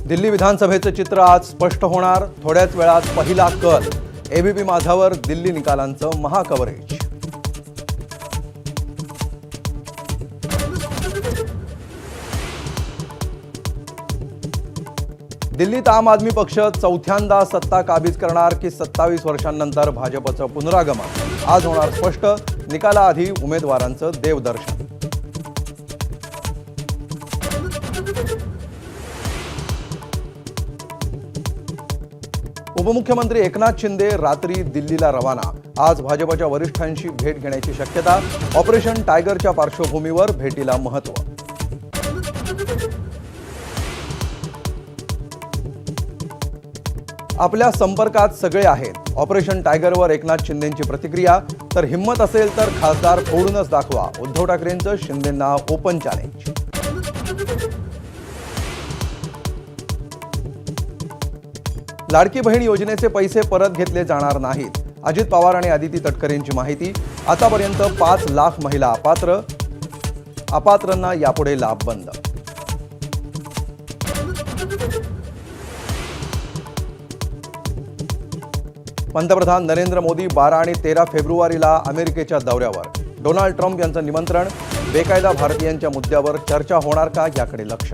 दिल्ली विधानसभेचे चित्र आज स्पष्ट होणार। थोड्याच वेळात पहिला कल। एबीपी माझावर दिल्ली निकालांचं महाकव्हरेज। दिल्लीत आम आदमी पक्ष चौथ्यांदा सत्ता काबीज करणार की 27 वर्षांनंतर भाजपचं पुनरागमन, आज होणार स्पष्ट। निकालाआधी उमेदवारांचं देवदर्शन। उपमुख्यमंत्री एकनाथ शिंदे रात्री दिल्लीला रवाना। आज भाजपच्या वरिष्ठांशी भेट घेण्याची शक्यता। ऑपरेशन टायगरच्या पार्श्वभूमीवर भेटीला महत्त्व। आपल्या संपर्कात सगळे आहेत। ऑपरेशन टायगरवर एकनाथ शिंदेंची प्रतिक्रिया। तर हिम्मत असेल तर खासदार फोडूनच दाखवा, उद्धव ठाकरेंचं शिंदेंना ओपन चॅलेंज। लाडकी बहीण योजनेचे पैसे परत घेतले जाणार नाहीत। अजित पवार आणि आदिती तटकरेंची माहिती। आतापर्यंत 5 लाख महिला अपात्र, अपात्रांना यापुढे लाभ बंद। पंतप्रधान नरेंद्र मोदी 12 आणि 13 फेब्रुवारीला अमेरिकेच्या दौऱ्यावर। डोनाल्ड ट्रम्प यांचं निमंत्रण। बेकायदा भारतीयांच्या मुद्द्यावर चर्चा होणार का, याकडे लक्ष।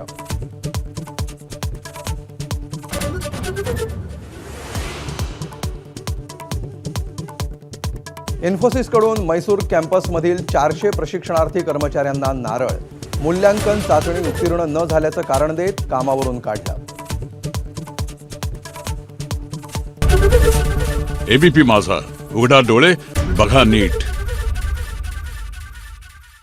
इन्फोसिसकडून मैसूर कॅम्पसमधील 400 प्रशिक्षणार्थी कर्मचाऱ्यांना नारळ। मूल्यांकन चाचणी उत्तीर्ण न झाल्याचं कारण देत कामावरून काढलं। एबीपी माझा, उघडा डोळे बघा नीट।